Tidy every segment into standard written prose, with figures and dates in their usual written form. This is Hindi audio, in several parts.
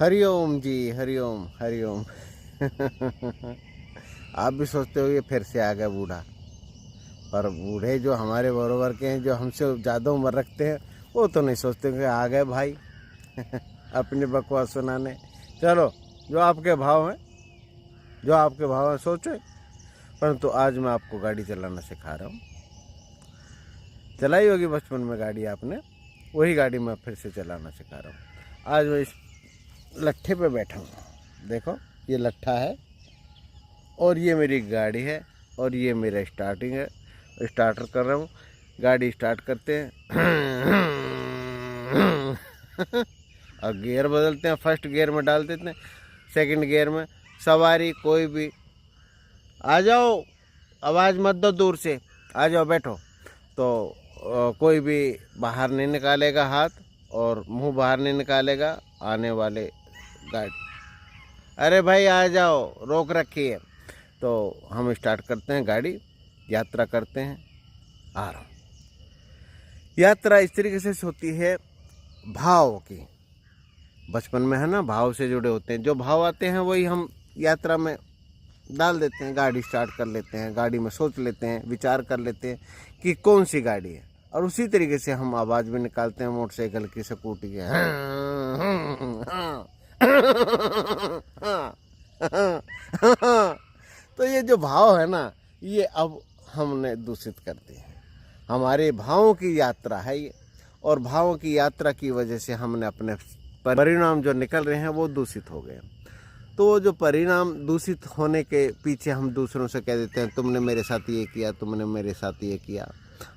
हरिओम जी, हरिओम हरिओम। आप भी सोचते हो ये फिर से आ गया बूढ़ा, पर बूढ़े जो हमारे बरोबर के हैं, जो हमसे ज़्यादा उम्र रखते हैं, वो तो नहीं सोचते कि आ गए भाई अपनी बकवास सुनाने। चलो, जो आपके भाव हैं, जो आपके भाव हैं सोचो। परंतु आज मैं आपको गाड़ी चलाना सिखा रहा हूँ। चलाई होगी बचपन में गाड़ी आपने, वही गाड़ी मैं फिर से चलाना सिखा रहा हूँ। आज मैं इस लट्ठे पे बैठा हूँ, देखो ये लट्ठा है और ये मेरी गाड़ी है और ये मेरा स्टार्टिंग है। स्टार्टर कर रहा हूँ, गाड़ी स्टार्ट करते हैं और गियर बदलते हैं। फर्स्ट गियर में डाल देते हैं, सेकंड गियर में। सवारी कोई भी आ जाओ, आवाज़ मत दो, दूर से आ जाओ, बैठो। तो कोई भी बाहर नहीं निकालेगा हाथ और मुंह बाहर नहीं निकालेगा आने वाले गाड़ी। अरे भाई आ जाओ, रोक रखी है। तो हम स्टार्ट करते हैं गाड़ी, यात्रा करते हैं। आ रहा हूँ। यात्रा इस तरीके से होती है भाव की। बचपन में है ना, भाव से जुड़े होते हैं। जो भाव आते हैं वही हम यात्रा में डाल देते हैं। गाड़ी स्टार्ट कर लेते हैं, गाड़ी में सोच लेते हैं, विचार कर लेते हैं कि कौन सी गाड़ी है, और उसी तरीके से हम आवाज़ भी निकालते हैं मोटरसाइकिल की, स्कूटी की। तो ये जो भाव है ना, ये अब हमने दूषित कर दिए हैं। हमारे भावों की यात्रा है ये, और भावों की यात्रा की वजह से हमने अपने परिणाम जो निकल रहे हैं वो दूषित हो गए। तो जो परिणाम दूषित होने के पीछे हम दूसरों से कह देते हैं, तुमने मेरे साथ ये किया, तुमने मेरे साथ ये किया।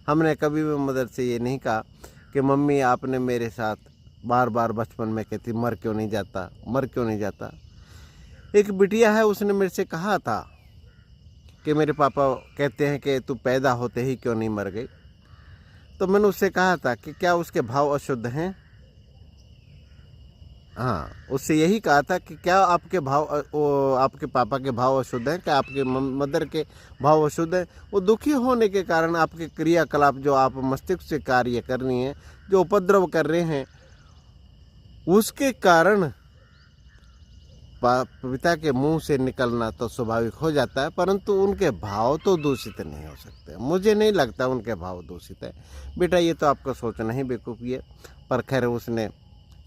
हमने कभी भी मदर से ये नहीं कहा कि मम्मी आपने मेरे साथ बार बार बचपन में कहती मर क्यों नहीं जाता, मर क्यों नहीं जाता। एक बिटिया है, उसने मेरे से कहा था कि मेरे पापा कहते हैं कि तू पैदा होते ही क्यों नहीं मर गई। तो मैंने उससे कहा था कि क्या उसके भाव अशुद्ध हैं। हाँ, उससे यही कहा था कि क्या आपके भाव आपके पापा के भाव अशुद्ध हैं, क्या आपके मदर के भाव अशुद्ध हैं। वो दुखी होने के कारण आपके क्रियाकलाप जो आप मस्तिष्क से कार्य करनी है, जो उपद्रव कर रहे हैं, उसके कारण पिता के मुंह से निकलना तो स्वाभाविक हो जाता है, परंतु उनके भाव तो दूषित नहीं हो सकते। मुझे नहीं लगता उनके भाव दूषित है। बेटा ये तो आपका सोचना ही बेवकूफ़ी है। पर खैर उसने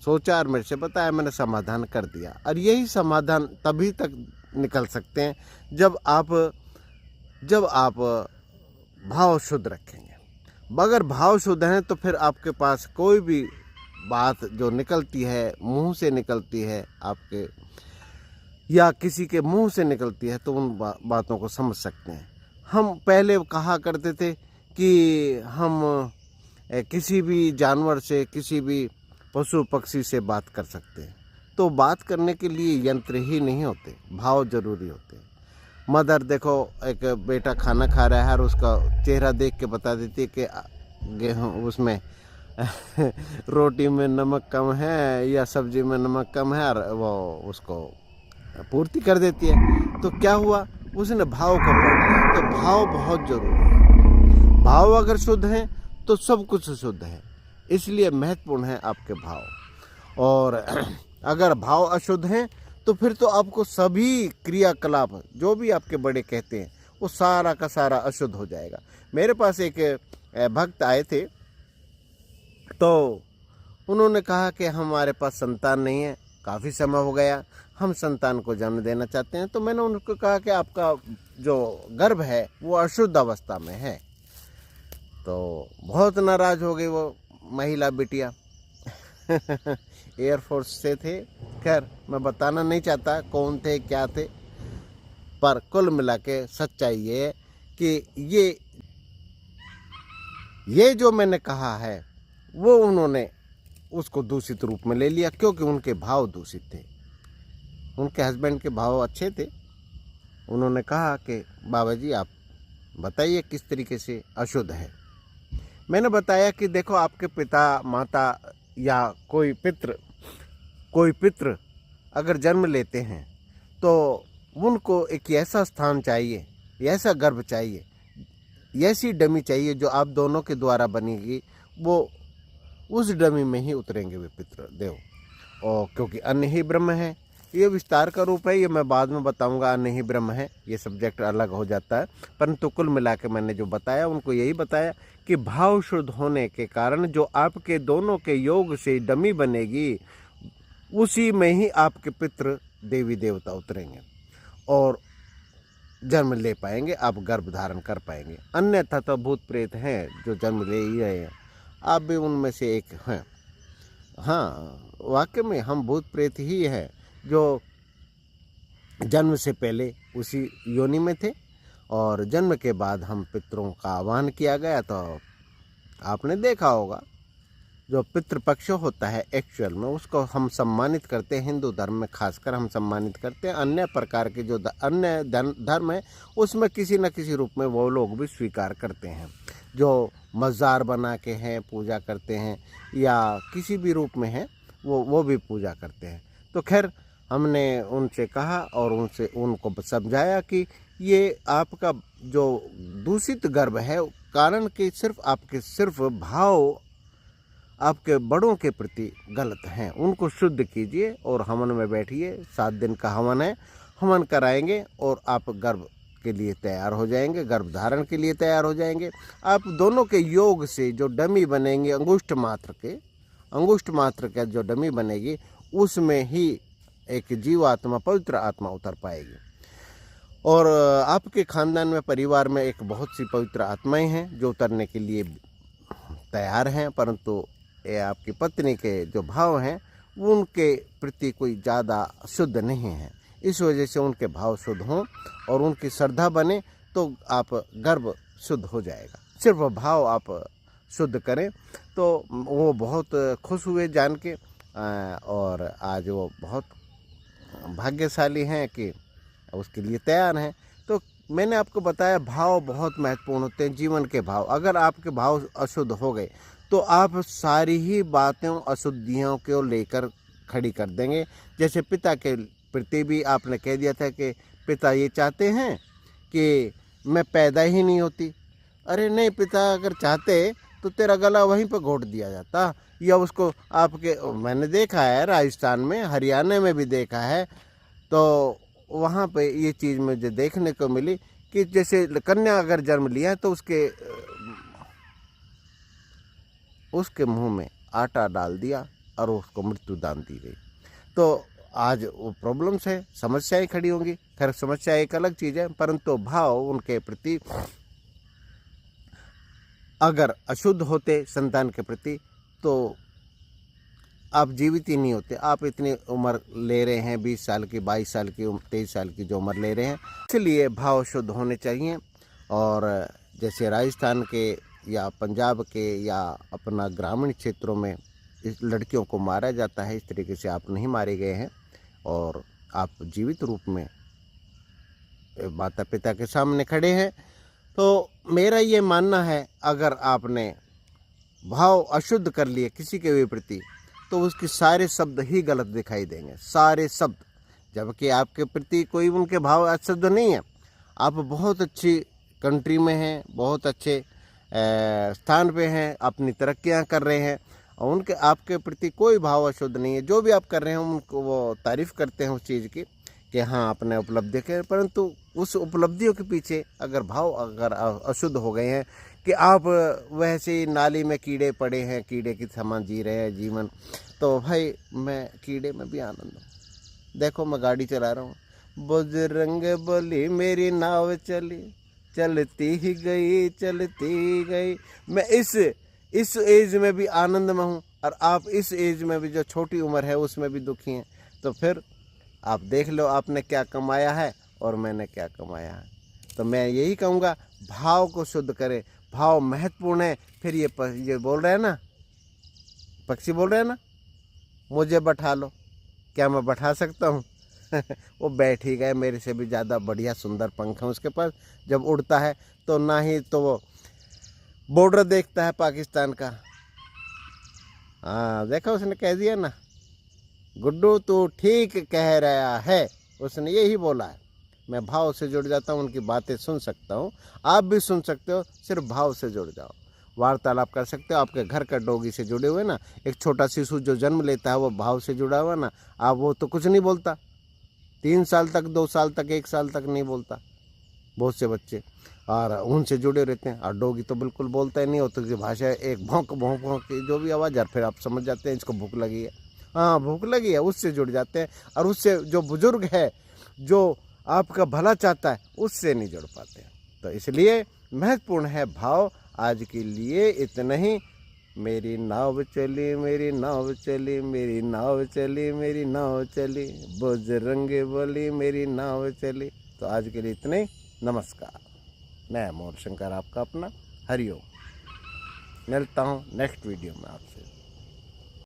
सोचा और मेरे से बताया, मैंने समाधान कर दिया। और यही समाधान तभी तक निकल सकते हैं जब आप भाव शुद्ध रखेंगे। अगर भाव शुद्ध हैं तो फिर आपके पास कोई भी बात जो निकलती है, मुंह से निकलती है आपके या किसी के मुंह से निकलती है, तो उन बातों को समझ सकते हैं। हम पहले कहा करते थे कि हम किसी भी जानवर से, किसी भी पशु पक्षी से बात कर सकते हैं। तो बात करने के लिए यंत्र ही नहीं होते, भाव जरूरी होते हैं। मदर देखो, एक बेटा खाना खा रहा है और उसका चेहरा देख के बता देती है कि गेहूँ उसमें रोटी में नमक कम है या सब्जी में नमक कम है, और वो उसको पूर्ति कर देती है। तो क्या हुआ, उसने भाव को पढ़ लिया। तो भाव बहुत जरूरी है। भाव अगर शुद्ध हैं तो सब कुछ शुद्ध है। इसलिए महत्वपूर्ण है आपके भाव। और अगर भाव अशुद्ध हैं तो फिर तो आपको सभी क्रियाकलाप जो भी आपके बड़े कहते हैं वो सारा का सारा अशुद्ध हो जाएगा। मेरे पास एक भक्त आए थे, तो उन्होंने कहा कि हमारे पास संतान नहीं है, काफ़ी समय हो गया, हम संतान को जन्म देना चाहते हैं। तो मैंने उनको कहा कि आपका जो गर्भ है वो अशुद्ध अवस्था में है। तो बहुत नाराज़ हो गई वो महिला बिटिया। एयरफोर्स से थे। खैर मैं बताना नहीं चाहता कौन थे, क्या थे, पर कुल मिला के सच्चाई ये है कि ये जो मैंने कहा है वो उन्होंने उसको दूषित रूप में ले लिया, क्योंकि उनके भाव दूषित थे। उनके हस्बैंड के भाव अच्छे थे। उन्होंने कहा कि बाबा जी आप बताइए किस तरीके से अशुद्ध है। मैंने बताया कि देखो, आपके पिता माता या कोई पितृ अगर जन्म लेते हैं तो उनको एक ऐसा स्थान चाहिए, ऐसा गर्भ चाहिए, ऐसी डमी चाहिए जो आप दोनों के द्वारा बनेगी। वो उस डमी में ही उतरेंगे वे पितृदेव। और क्योंकि अन्न ही ब्रह्म है, ये विस्तार का रूप है, ये मैं बाद में बताऊंगा। अन्न ही ब्रह्म है, ये सब्जेक्ट अलग हो जाता है, परंतु कुल मिला के मैंने जो बताया उनको यही बताया कि भाव शुद्ध होने के कारण जो आपके दोनों के योग से डमी बनेगी, उसी में ही आपके पितृ देवी देवता उतरेंगे और जन्म ले पाएंगे, आप गर्भ धारण कर पाएंगे। अन्यथा तो भूत प्रेत हैं जो जन्म ले ही रहे हैं, आप भी उनमें से एक हैं। हाँ, वाकई में हम भूत प्रेत ही हैं जो जन्म से पहले उसी योनि में थे और जन्म के बाद हम पितरों का आह्वान किया गया। तो आपने देखा होगा जो पितृपक्ष होता है एक्चुअल में उसको हम सम्मानित करते हैं, हिंदू धर्म में खासकर हम सम्मानित करते हैं। अन्य प्रकार के जो अन्य धर्म है उसमें किसी न किसी रूप में वो लोग भी स्वीकार करते हैं, जो मज़ार बना के हैं पूजा करते हैं या किसी भी रूप में है वो भी पूजा करते हैं। तो खैर हमने उनसे कहा और उनको समझाया कि ये आपका जो दूषित गर्भ है कारण कि सिर्फ भाव आपके बड़ों के प्रति गलत हैं, उनको शुद्ध कीजिए और हवन में बैठिए। 7 दिन का हवन है, हवन कराएंगे और आप गर्भ के लिए तैयार हो जाएंगे, गर्भ धारण के लिए तैयार हो जाएंगे। आप दोनों के योग से जो डमी बनेंगे अंगुष्ठ मात्र का जो डमी बनेगी उसमें ही एक जीवात्मा पवित्र आत्मा उतर पाएगी। और आपके खानदान में परिवार में एक बहुत सी पवित्र आत्माएं हैं जो उतरने के लिए तैयार हैं, परंतु ये आपकी पत्नी के जो भाव हैं उनके प्रति कोई ज़्यादा शुद्ध नहीं है। इस वजह से उनके भाव शुद्ध हों और उनकी श्रद्धा बने तो आप गर्भ शुद्ध हो जाएगा। सिर्फ भाव आप शुद्ध करें तो वो बहुत खुश हुए जान के और आज वो बहुत भाग्यशाली हैं कि उसके लिए तैयार हैं। तो मैंने आपको बताया भाव बहुत महत्वपूर्ण होते हैं, जीवन के भाव। अगर आपके भाव अशुद्ध हो गए तो आप सारी ही बातें अशुद्धियों को लेकर खड़ी कर देंगे। जैसे पिता के प्रति भी आपने कह दिया था कि पिता ये चाहते हैं कि मैं पैदा ही नहीं होती। अरे नहीं, पिता अगर चाहते तो तेरा गला वहीं पर घोट दिया जाता, या उसको आपके मैंने देखा है राजस्थान में, हरियाणा में भी देखा है, तो वहाँ पे ये चीज़ मुझे देखने को मिली कि जैसे कन्या अगर जन्म लिया है तो उसके मुंह में आटा डाल दिया और उसको मृत्यु दान दी गई। तो आज वो प्रॉब्लम्स है, समस्याएं खड़ी होंगी। खैर समस्या एक अलग चीज़ है, परंतु भाव उनके प्रति अगर अशुद्ध होते संतान के प्रति तो आप जीवित ही नहीं होते। आप इतनी उम्र ले रहे हैं, 20 साल की, 22 साल की, 23 साल की जो उम्र ले रहे हैं, इसलिए भाव शुद्ध होने चाहिए। और जैसे राजस्थान के या पंजाब के या अपना ग्रामीण क्षेत्रों में इस लड़कियों को मारा जाता है, इस तरीके से आप नहीं मारे गए हैं और आप जीवित रूप में माता पिता के सामने खड़े हैं। तो मेरा ये मानना है अगर आपने भाव अशुद्ध कर लिए किसी के भी प्रति तो उसके सारे शब्द ही गलत दिखाई देंगे, सारे शब्द। जबकि आपके प्रति कोई उनके भाव अशुद्ध नहीं है, आप बहुत अच्छी कंट्री में हैं, बहुत अच्छे स्थान पे हैं, अपनी तरक्कियां कर रहे हैं और उनके आपके प्रति कोई भाव अशुद्ध नहीं है। जो भी आप कर रहे हैं उनको वो तारीफ़ करते हैं उस चीज़ की कि हाँ आपने उपलब्धि के, परंतु उस उपलब्धियों के पीछे अगर भाव अगर अशुद्ध हो गए हैं कि आप वैसे ही नाली में कीड़े पड़े हैं, कीड़े की समान जी रहे हैं जीवन, तो भाई मैं कीड़े में भी आनंद हूँ। देखो मैं गाड़ी चला रहा हूँ, बजरंग बली मेरी नाव चली, चलती ही गई। मैं इस एज में भी आनंद में हूँ और आप इस एज में भी जो छोटी उम्र है उसमें भी दुखी हैं। तो फिर आप देख लो आपने क्या कमाया है और मैंने क्या कमाया है। तो मैं यही कहूँगा भाव को शुद्ध करें, भाव महत्वपूर्ण है। फिर ये बोल रहे हैं ना, पक्षी बोल रहे हैं ना, मुझे बैठा लो, क्या मैं बैठा सकता हूँ? वो बैठ ही गए, मेरे से भी ज़्यादा बढ़िया सुंदर पंख हैं उसके पास। जब उड़ता है तो ना ही तो वो बॉर्डर देखता है पाकिस्तान का। हाँ देखा, उसने कह दिया ना, गुड्डू तू ठीक कह रहा है, उसने यही बोला है। मैं भाव से जुड़ जाता हूँ, उनकी बातें सुन सकता हूँ, आप भी सुन सकते हो, सिर्फ भाव से जुड़ जाओ। वार्तालाप कर सकते हो। आपके घर का डॉगी से जुड़े हुए ना, एक छोटा शिशु जो जन्म लेता है वो भाव से जुड़ा हुआ ना, आप वो तो कुछ नहीं बोलता, 3 साल तक, 2 साल तक, 1 साल तक नहीं बोलता बहुत से बच्चे, और उनसे जुड़े रहते हैं। और डॉगी तो बिल्कुल बोलता ही नहीं, होता की भाषा एक भौंक भौंक भौंक की जो भी आवाज़, और फिर आप समझ जाते हैं इसको भूख लगी है, हाँ भूख लगी है, उससे जुड़ जाते हैं। और उससे जो बुजुर्ग है, जो आपका भला चाहता है, उससे नहीं जुड़ पाते। तो इसलिए महत्वपूर्ण है भाव। आज के लिए इतना ही। मेरी नाव चली, मेरी नाव चली, मेरी नाव चली, मेरी नाव चली, बजरंग बली मेरी नाव चली। तो आज के लिए इतना ही। नमस्कार। मैं मोहन शंकर, आपका अपना। हरिओम। मिलता हूँ नेक्स्ट वीडियो में आपसे।